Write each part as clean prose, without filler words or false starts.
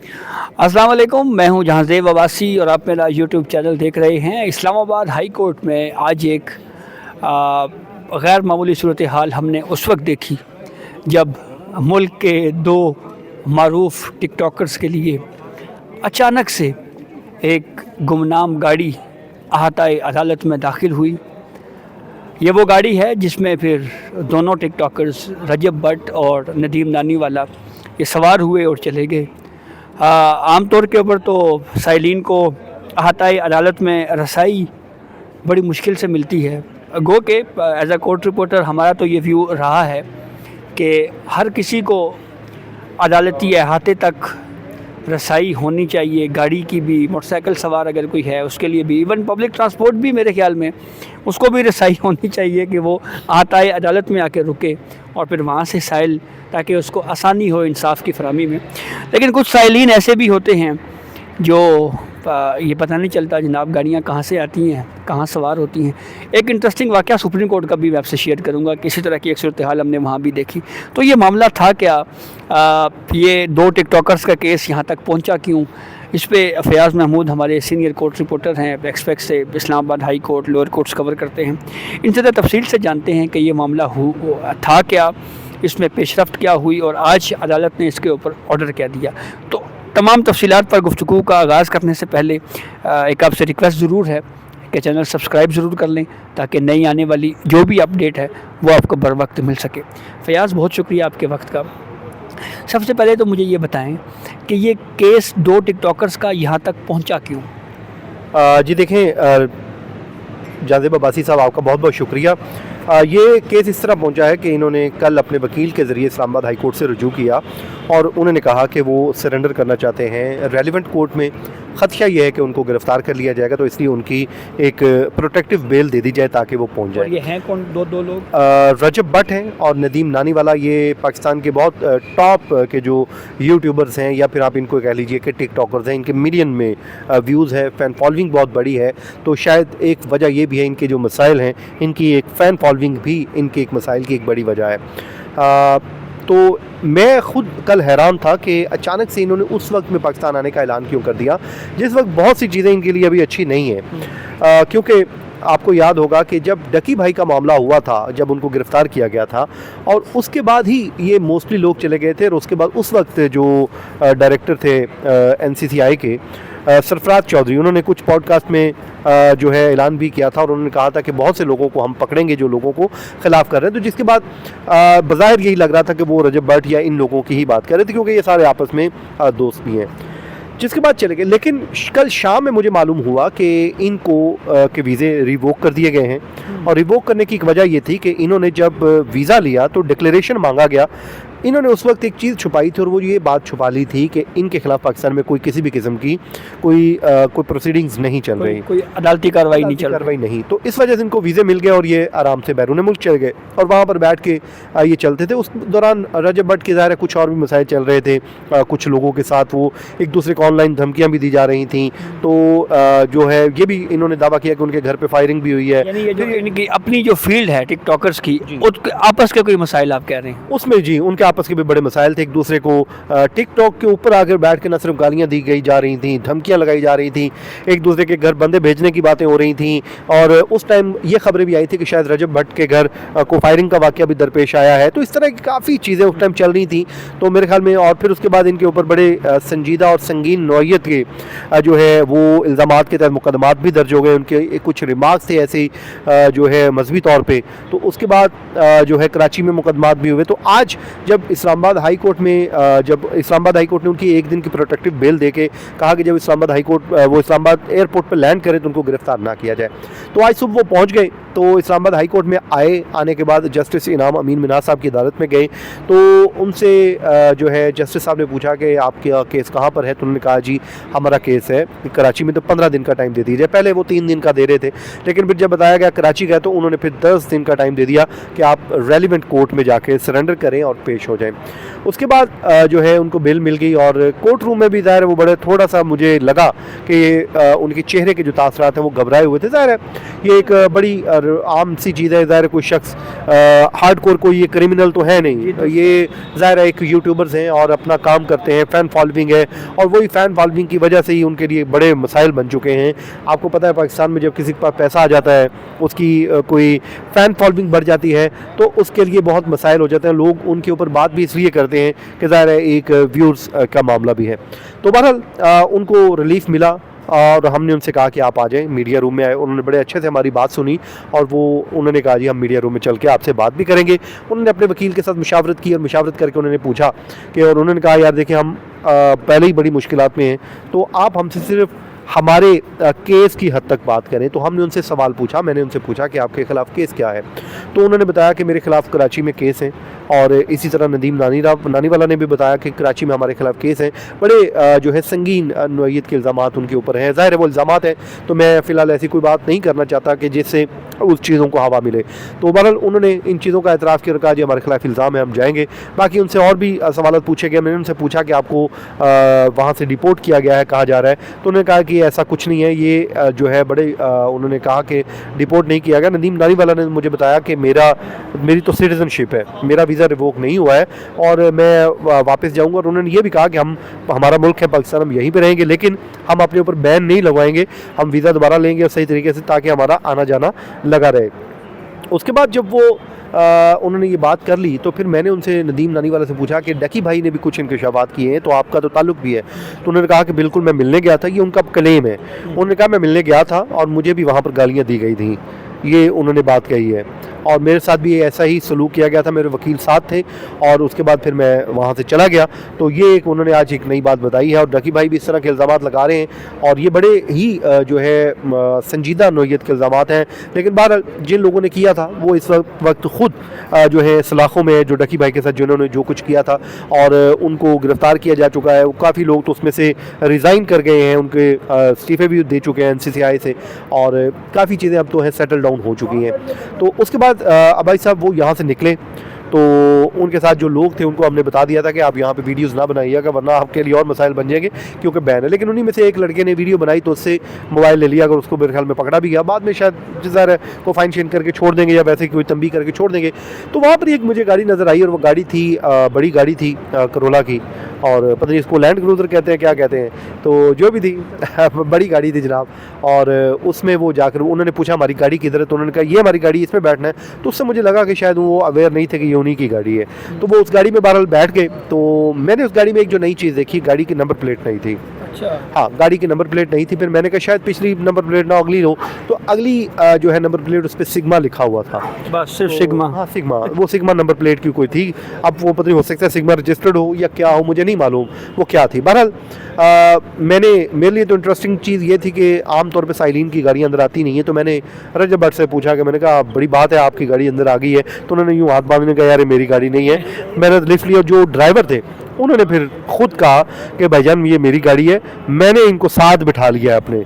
अस्सलाम वालेकुम, मैं हूं जहांज़ेब अब्बासी और आप मेरा यूट्यूब चैनल देख रहे हैं। इस्लामाबाद हाई कोर्ट में आज एक गैर मामूली सूरत हाल हमने उस वक्त देखी जब मुल्क के दो मारूफ टिकटॉकर्स के लिए अचानक से एक गुमनाम गाड़ी अहाताए अदालत में दाखिल हुई। ये वो गाड़ी है जिसमें फिर दोनों टिकटॉकर्स रजब भट्ट और नदीम नानीवाला ये सवार हुए और चले गए। आम तौर के ऊपर तो साइलिन को अहाताए अदालत में रसाई बड़ी मुश्किल से मिलती है। गो के एज अ कोर्ट रिपोर्टर हमारा तो ये व्यू रहा है कि हर किसी को अदालती अहाते तक रसाई होनी चाहिए, गाड़ी की भी, मोटरसाइकिल सवार अगर कोई है उसके लिए भी, इवन पब्लिक ट्रांसपोर्ट भी मेरे ख्याल में उसको भी रसाई होनी चाहिए कि वो अहाताए अदालत में आके रुके और फिर वहाँ से साइल, ताकि उसको आसानी हो इंसाफ की फरहमी में। लेकिन कुछ साइलिन ऐसे भी होते हैं जो ये पता नहीं चलता जनाब गाड़ियाँ कहाँ से आती हैं, कहाँ सवार होती हैं। एक इंटरेस्टिंग वाक़या सुप्रीम कोर्ट का भी मैं आपसे शेयर करूँगा, किसी तरह की एक सूरत हाल हमने वहाँ भी देखी। तो ये मामला था क्या, ये दो टिकटॉकर्स का केस यहाँ तक पहुँचा क्यों, इस पर फयाज़ महमूद हमारे सीनियर कोर्ट रिपोर्टर हैं, एक्सपेक्ट से Islamabad high court, lower courts cover करते हैं। इनसे तफसील से जानते हैं कि ये मामला था क्या, इसमें पेशरफ्त क्या हुई और आज अदालत ने इसके ऊपर ऑर्डर क्या दिया। तो तमाम तफसीलात पर गुफ्तगू का आगाज़ करने से पहले एक आपसे रिक्वेस्ट ज़रूर है कि चैनल सब्सक्राइब ज़रूर कर लें ताकि नई आने वाली जो भी अपडेट है वो आपको बर वक्त मिल सके। फयाज़, बहुत शुक्रिया आपके वक्त का। सबसे पहले तो मुझे ये बताएं कि ये केस दो टिकटॉकर्स का यहाँ तक पहुँचा क्यों? जी देखें, जहांज़ेब अब्बासी साहब आपका बहुत बहुत शुक्रिया। ये केस इस तरह पहुंचा है कि इन्होंने कल अपने वकील के ज़रिए इस्लामाबाद हाई कोर्ट से रुजू किया और उन्होंने कहा कि वो सरेंडर करना चाहते हैं। रेलिवेंट कोर्ट में ख़दशा ये है कि उनको गिरफ़्तार कर लिया जाएगा, तो इसलिए उनकी एक प्रोटेक्टिव बेल दे दी जाए ताकि वो पहुंच जाए। ये हैं कौन दो लोग? रजब भट्ट हैं और नदीम नानीवाला। ये पाकिस्तान के बहुत टॉप के जो यूट्यूबर्स हैं या फिर आप इनको कह लीजिए कि टिकटॉकर्स हैं। इनके मिलियन में व्यूज़ है, फ़ैन फॉलोइंग बहुत बड़ी है। तो शायद एक वजह ये भी है, इनके जो मसाइल हैं, इनकी एक फ़ैन फॉलोइंग भी इनके एक मसाइल की एक बड़ी वजह है। तो मैं ख़ुद कल हैरान था कि अचानक से इन्होंने उस वक्त में पाकिस्तान आने का ऐलान क्यों कर दिया, जिस वक्त बहुत सी चीज़ें इनके लिए अभी अच्छी नहीं हैं। क्योंकि आपको याद होगा कि जब डकी भाई का मामला हुआ था, जब उनको गिरफ़्तार किया गया था और उसके बाद ही ये मोस्टली लोग चले गए थे और उसके बाद उस वक्त जो डायरेक्टर थे NCCI के सरफराज चौधरी, उन्होंने कुछ पॉडकास्ट में जो है ऐलान भी किया था और उन्होंने कहा था कि बहुत से लोगों को हम पकड़ेंगे जो लोगों को ख़िलाफ़ कर रहे हैं। तो जिसके बाद बज़ाहिर यही लग रहा था कि वो रजब भट्ट या इन लोगों की ही बात कर रहे थे, क्योंकि ये सारे आपस में दोस्त भी हैं। जिसके बाद चले गए, लेकिन कल शाम में मुझे मालूम हुआ कि इनको के वीज़े रिवोक कर दिए गए हैं। और रिवोक करने की एक वजह ये थी कि इन्होंने जब वीज़ा लिया तो डिक्लेरेशन मांगा गया। इन्होंने उस वक्त एक चीज़ छुपाई थी और वो ये बात छुपा ली थी कि इनके खिलाफ़ पाकिस्तान में कोई किसी भी किस्म की कोई प्रोसीडिंग्स नहीं चल रही, कोई अदालती कार्रवाई नहीं। तो इस वजह से इनको वीज़े मिल गए और ये आराम से बैरून मुल्क चले गए और वहाँ पर बैठ के ये चलते थे। उस दौरान रजब भट्ट के ज़ाहिर है कुछ और भी मसाइल चल रहे थे। कुछ लोगों के साथ वो एक दूसरे को ऑनलाइन धमकियाँ भी दी जा रही थी। तो जो है ये भी इन्होंने दावा किया कि उनके घर पर फायरिंग भी हुई है। यानी ये जो इनकी अपनी जो फील्ड है टिकटॉकर्स की, आपस के कोई मसाइल आप कह रहे हैं? उसमें जी उनके आपस के भी बड़े मसाइल थे। एक दूसरे को टिकटॉक के ऊपर आकर बैठ के न सिर्फ गालियाँ दी गई जा रही थी, धमकियाँ लगाई जा रही थी, एक दूसरे के घर बंदे भेजने की बातें हो रही थी। और उस टाइम ये खबरें भी आई थी कि शायद रजब भट्ट के घर को फायरिंग का वाक़या भी दरपेश आया है। तो इस तरह की काफ़ी चीज़ें उस टाइम चल रही थी। तो मेरे ख्याल में और फिर उसके बाद इनके ऊपर बड़े संजीदा और संगीन नौइयत के जो है वो इल्ज़ामात के तहत मुकदमात भी दर्ज हो गए। उनके कुछ रिमार्क्स थे ऐसे जो है मजहबी तौर पर। तो उसके बाद जो है कराची में मुकदमात भी हुए। तो आज जब इस्लामाबाद हाई कोर्ट में ने उनकी एक दिन की प्रोटेक्टिव बेल देके कहा कि जब इस्लामाबाद हाई कोर्ट वो इस्लामाबाद एयरपोर्ट पर लैंड करें तो उनको गिरफ्तार ना किया जाए। तो आज सुबह वो पहुंच गए। तो इस्लामाबाद हाई कोर्ट में आने के बाद जस्टिस इनाम अमीन मिनाज साहब की अदालत में गए। तो उनसे जो है जस्टिस साहब ने पूछा कि आपका केस कहाँ पर है। तो उन्होंने कहा जी हमारा केस है कराची में, तो 15 दिन का टाइम दे दीजिए। पहले वो 3 दिन का दे रहे थे, लेकिन फिर जब बताया गया कराची का तो उन्होंने फिर 10 दिन का टाइम दे दिया कि आप रेलिवेंट कोर्ट में जाके सरेंडर करें और पेश हो जाएं। उसके बाद जो है उनको बेल मिल गई और कोर्ट रूम में भी ज़ाहिर है वो बड़े थोड़ा सा मुझे लगा कि उनके चेहरे के जो तासरात हैं वो घबराए हुए थे। ज़ाहिर है ये एक बड़ी और आम सी चीज़ है, ज़ाहिर है कोई शख्स हार्डकोर कोई ये क्रिमिनल तो है नहीं, ये ज़ाहिर है एक यूट्यूबर्स हैं और अपना काम करते हैं, फ़ैन फॉलोइंग है, और वही फ़ैन फॉलोइंग की वजह से ही उनके लिए बड़े मसाइल बन चुके हैं। आपको पता है पाकिस्तान में जब किसी के पास पैसा आ जाता है, उसकी कोई फ़ैन फॉलोइंग बढ़ जाती है, तो उसके लिए बहुत मसाइल हो जाते हैं। लोग उनके ऊपर बात भी इसलिए करते हैं कि ज़ाहिर है एक व्यूज़ का मामला भी है। तो बहरहाल उनको रिलीफ मिला और हमने उनसे कहा कि आप आ जाएं, मीडिया रूम में आए। उन्होंने बड़े अच्छे से हमारी बात सुनी और उन्होंने कहा जी हम मीडिया रूम में चल के आपसे बात भी करेंगे। उन्होंने अपने वकील के साथ मुशावरत की और मुशावरत करके उन्होंने पूछा कि, और उन्होंने कहा यार देखिए हम पहले ही बड़ी मुश्किलात में हैं, तो आप हमसे सिर्फ हमारे केस की हद तक बात करें। तो हमने उनसे सवाल पूछा, मैंने उनसे पूछा कि आपके ख़िलाफ़ केस क्या है। तो उन्होंने बताया कि मेरे ख़िलाफ़ कराची में केस हैं, और इसी तरह नदीम नानीवाला ने भी बताया कि कराची में हमारे ख़िलाफ़ केस हैं। बड़े जो है संगीन नौइयत के इल्ज़ामात उनके ऊपर हैं। ज़ाहिर है वो इल्ज़ामात हैं, तो मैं फ़िलहाल ऐसी कोई बात नहीं करना चाहता कि जिससे उस चीज़ों को हवा मिले। तो बहरहाल उन्होंने इन चीज़ों का एतराफ़ किया और कहा जी हमारे ख़िलाफ़ इल्ज़ाम है, हम जाएँगे। बाकी उनसे और भी सवाल पूछे गए। मैंने उनसे पूछा कि आपको वहाँ से डिपोर्ट किया गया है, कहाँ जा रहा है? तो उन्होंने कहा कि ऐसा कुछ नहीं है, ये जो है बड़े उन्होंने कहा कि डिपोर्ट नहीं किया गया। नदीम नानीवाला ने मुझे बताया कि मेरी तो सिटीज़नशिप है, मेरा वीज़ा रिवोक नहीं हुआ है और मैं वापस जाऊंगा। और उन्होंने ये भी कहा कि हमारा मुल्क है पाकिस्तान, हम यहीं पे रहेंगे, लेकिन हम अपने ऊपर बैन नहीं लगवाएंगे, हम वीज़ा दोबारा लेंगे सही तरीके से, ताकि हमारा आना जाना लगा रहे। उसके बाद जब वो उन्होंने ये बात कर ली, तो फिर मैंने उनसे नदीम नानीवाला से पूछा कि डकी भाई ने भी कुछ इंकशाफात किए हैं, तो आपका तो ताल्लुक़ भी है? तो उन्होंने कहा कि बिल्कुल मैं मिलने गया था, ये उनका क्लेम है। उन्होंने कहा मैं मिलने गया था और मुझे भी वहाँ पर गालियाँ दी गई थी, ये उन्होंने बात कही है, और मेरे साथ भी ऐसा ही सलूक किया गया था। मेरे वकील साथ थे और उसके बाद फिर मैं वहाँ से चला गया। तो ये एक उन्होंने आज एक नई बात बताई है, और डकी भाई भी इस तरह के इल्ज़ामात लगा रहे हैं, और ये बड़े ही जो है संजीदा नौइयत के इल्ज़ामात हैं। लेकिन बहरहाल जिन लोगों ने किया था वो इस वक्त ख़ुद जो है सलाखों में, जो डकी भाई के साथ जिन्होंने जो कुछ किया था, और उनको गिरफ़्तार किया जा चुका है। काफ़ी लोग तो उसमें से रिज़ाइन कर गए हैं, उनके इस्तीफ़े भी दे चुके हैं NCCI से, और काफ़ी चीज़ें अब तो है सेटल डाउन हो चुकी हैं। तो उसके बाद अबाई साहब वो यहाँ से निकले, तो उनके साथ जो लोग थे उनको हमने बता दिया था कि आप यहाँ पे वीडियोज़ ना बनाइएगा, वरना आपके लिए और मसाइल बन जाएंगे, क्योंकि बैन है। लेकिन उन्हीं में से एक लड़के ने वीडियो बनाई, तो उससे मोबाइल ले लिया, अगर उसको मेरे ख्याल में पकड़ा भी गया। बाद में शायद ज़रा को फाइन शेन करके छोड़ देंगे, या वैसे कोई तंबी करके छोड़ देंगे। तो वहाँ पर एक मुझे गाड़ी नज़र आई, और वो गाड़ी थी बड़ी गाड़ी थी करोला की, और पता नहीं इसको लैंड क्रूज़र कहते हैं क्या कहते हैं, तो जो भी थी बड़ी गाड़ी थी जनाब। और उसमें वो जाकर उन्होंने पूछा हमारी गाड़ी किधर है, तो उन्होंने कहा ये हमारी गाड़ी, इसमें बैठना है। तो उससे मुझे लगा कि शायद वो अवेयर नहीं थे कि ये उन्हीं की गाड़ी है। तो वो उस गाड़ी में बहरहाल बैठ गए। तो मैंने उस गाड़ी में एक जो नई चीज़ देखी, गाड़ी की नंबर प्लेट नहीं थी। अच्छा, हाँ, गाड़ी की नंबर प्लेट नहीं थी। फिर मैंने कहा शायद पिछली नंबर प्लेट ना अगली हो, तो अगली जो है नंबर प्लेट उस पर सिग्मा लिखा हुआ था, बस सिर्फ सिग्मा। हाँ सिग्मा, वो सिग्मा नंबर प्लेट की कोई थी। अब वो पता नहीं, हो सकता है सिग्मा रजिस्टर्ड हो या क्या हो, मुझे नहीं मालूम वो क्या थी। बहरहाल मेरे लिए तो इंटरेस्टिंग चीज़ ये थी कि आमतौर पे साइलिन की गाड़ी अंदर आती नहीं है। तो मैंने रजब भट्ट से पूछा कि मैंने कहा बड़ी बात है आपकी गाड़ी अंदर आ गई है। तो उन्होंने यूँ हाथ बांधने कहा यार ये मेरी गाड़ी नहीं है। मैंने लिफ्ट लिया, जो ड्राइवर थे उन्होंने फिर खुद कहा कि भाईजान ये मेरी गाड़ी है, मैंने इनको साथ बिठा लिया अपने।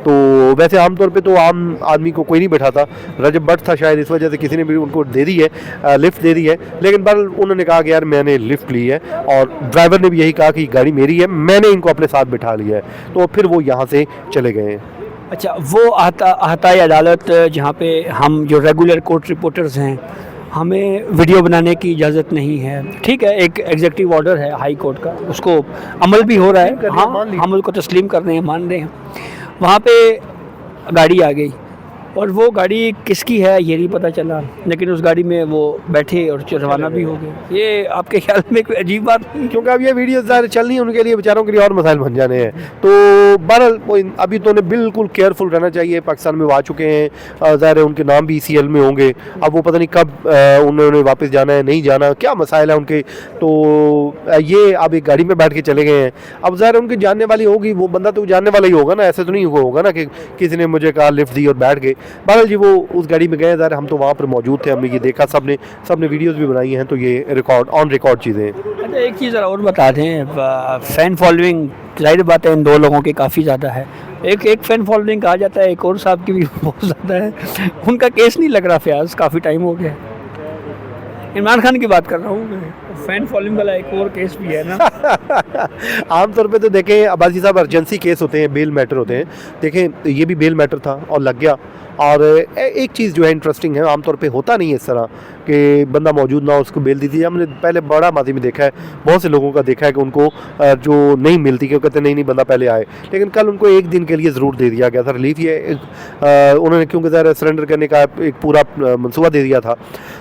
तो वैसे आमतौर पे तो आम आदमी को कोई नहीं बैठाता, रजब भट्ट था शायद, इस वजह से किसी ने भी उनको दे दी है, लिफ्ट दे दी है। लेकिन बहरहाल उन्होंने कहा कि यार मैंने लिफ्ट ली है, और ड्राइवर ने भी यही कहा कि गाड़ी मेरी है, मैंने इनको अपने साथ बिठा लिया है। तो फिर वो यहाँ से चले गए हैं। अच्छा, वो अहताई अदालत जहाँ पे हम जो रेगुलर कोर्ट रिपोर्टर्स हैं, हमें वीडियो बनाने की इजाज़त नहीं है, ठीक है, एक एग्जीक्यूटिव ऑर्डर है हाई कोर्ट का, उसको अमल भी हो रहा है, हाँ हम उसको तस्लीम कर रहे हैं, मान रहे हैं। वहाँ पे गाड़ी आ गई, और वो गाड़ी किसकी है ये नहीं पता चला, लेकिन उस गाड़ी में वो बैठे और रवाना भी हो गए। ये आपके ख्याल में कोई अजीब बात नहीं? क्योंकि अब ये वीडियो ज़ाहिर चल नहीं है, उनके लिए बेचारों के लिए और मसाइल बन जाने हैं। तो बहरहाल अभी तो उन्हें बिल्कुल केयरफुल रहना चाहिए। पाकिस्तान में वो आ चुके हैं, ज़ाहिर है उनके नाम भी ECL में होंगे। अब वो पता नहीं कब उन्होंने वापस जाना है, नहीं जाना, क्या मसाइल है उनके। तो ये अब एक गाड़ी में बैठ के चले गए हैं। अब ज़ाहिर उनकी जानने वाली होगी, वो बंदा तो जानने वाला ही होगा ना, ऐसे तो नहीं होगा ना कि किसी ने मुझे कहा लिफ्ट दी और बैठ गए। बहरहाल जी वो उस गाड़ी में गए, ज़रा हम तो वहाँ पर मौजूद थे, हमने ये देखा, सबने वीडियोस भी बनाई हैं। तो ये ऑन रिकॉर्ड चीज़ें। अच्छा, एक चीज़ और बता दें, फ़ैन फॉलोइंग जाहिर बात है इन दो लोगों की काफ़ी ज़्यादा है। एक फ़ैन फॉलोइंग कहा जाता है, एक और साहब की भी बहुत ज़्यादा है। उनका केस नहीं लग रहा फयाज़, काफ़ी टाइम हो गया। इमरान खान की बात कर रहा हूँ मैं। फैन फॉलोइंग वाला एक और केस भी है ना। आमतौर पे तो देखें अब्बासी साहब, अर्जेंसी केस होते हैं, बेल मैटर होते हैं। देखें ये भी बेल मैटर था और लग गया। और एक चीज़ जो है इंटरेस्टिंग है, आमतौर पे होता नहीं है इस तरह कि बंदा मौजूद ना हो उसको बेल दी थी। हमने पहले बड़ा माजी में देखा है, बहुत से लोगों का देखा है कि उनको जो नहीं मिलती, कि वो कहते नहीं बंदा पहले आए, लेकिन कल उनको एक दिन के लिए ज़रूर दे दिया गया था रिलीफ। ये उन्होंने क्योंकि ज़ाहिर सरेंडर करने का एक पूरा मनसूबा दे दिया था।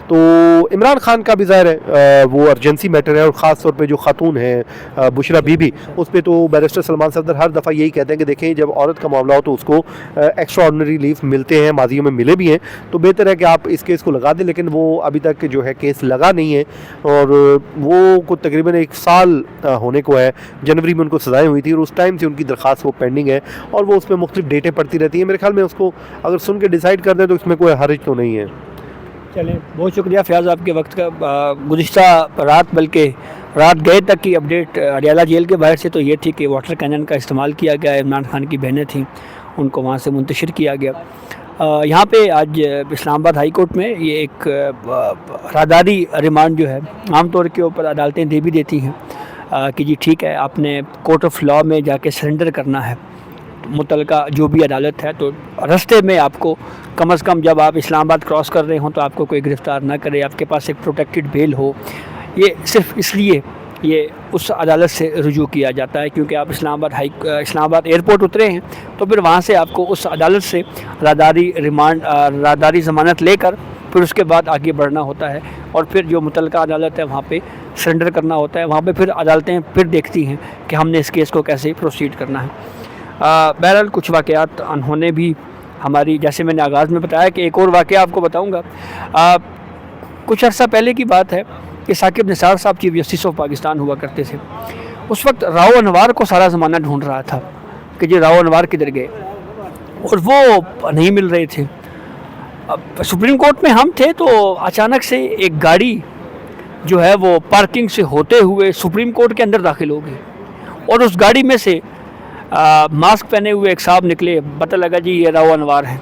तो इमरान खान का भी ज़ाहिर है वो अर्जेंसी मैटर है, और ख़ास तौर पे जो खातून है बुशरा बीबी, उस पर तो बैरिस्टर सलमान सफदर हर दफ़ा यही कहते हैं कि देखें जब औरत का मामला हो तो उसको एक्स्ट्रा ऑर्डिनरी लीव मिलते हैं, माजियों में मिले भी हैं, तो बेहतर है कि आप इस केस को लगा दें। लेकिन वो अभी तक जो है केस लगा नहीं है, और वो को तकरीबन 1 साल होने को है। जनवरी में उनको सज़ाएँ हुई थी और उस टाइम से उनकी दरख्वास्त वो पेंडिंग है, और वो उस पर मुख्तलिफ डेटें पड़ती रहती हैं। मेरे ख्याल में उसको अगर सुन के डिसाइड कर दें तो इसमें कोई हर्ज तो नहीं है। चलें, बहुत शुक्रिया फयाज़ आपके वक्त का। गुज़िश्ता रात, बल्कि रात गए तक की अपडेट अडियाला जेल के बाहर से तो ये थी कि वाटर कैनन का इस्तेमाल किया गया। इमरान खान की बहनें थीं, उनको वहाँ से मुंतशिर किया गया। यहाँ पे आज इस्लामाबाद हाई कोर्ट में ये एक राहदारी रिमांड जो है आमतौर के ऊपर अदालतें दे भी देती हैं कि जी ठीक है, आपने कोर्ट ऑफ लॉ में जाके सरेंडर करना है मुतलका जो भी अदालत है, तो रास्ते में आपको कम से कम जब आप इस्लामाबाद क्रॉस कर रहे हों तो आपको कोई गिरफ़्तार ना करे, आपके पास एक प्रोटेक्टेड बेल हो। ये सिर्फ इसलिए ये उस अदालत से रुजू किया जाता है क्योंकि आप इस्लामाबाद एयरपोर्ट उतरे हैं, तो फिर वहाँ से आपको उस अदालत से राहदारी ज़मानत लेकर फिर उसके बाद आगे बढ़ना होता है, और फिर जो मुतलका अदालत है वहाँ पे सरेंडर करना होता है। वहाँ पे फिर अदालतें फिर देखती हैं कि हमने इस केस को कैसे प्रोसीड करना है। बहरहाल कुछ वाक़यात अनहोने भी हमारी, जैसे मैंने आगाज़ में बताया कि एक और वाक़या आपको बताऊँगा। कुछ अर्सा पहले की बात है कि साकिब निसार साहब चीफ जस्टिस ऑफ पाकिस्तान हुआ करते थे। उस वक्त राव अनवार को सारा ज़माना ढूंढ रहा था कि जी राव अनवार किधर गए, और वो नहीं मिल रहे थे। अब सुप्रीम कोर्ट में हम थे तो अचानक से एक गाड़ी जो है वो पार्किंग से होते हुए सुप्रीम कोर्ट के अंदर दाखिल हो गई, और उस गाड़ी में से मास्क पहने हुए एक साहब निकले, पता लगा जी ये राव अनवार हैं।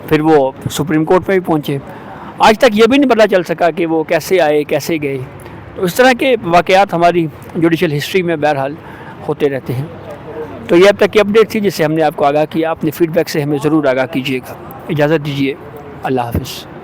फिर वो सुप्रीम कोर्ट में भी पहुँचे। आज तक ये भी नहीं पता चल सका कि वो कैसे आए कैसे गए। तो इस तरह के वाक़यात हमारी जुडिशल हिस्ट्री में बहरहाल होते रहते हैं। तो ये अब तक की अपडेट थी जिससे हमने आपको आगाह किया। अपने फ़ीडबैक से हमें ज़रूर आगाह कीजिएगा। इजाज़त दीजिए, अल्लाह हाफ़िज़।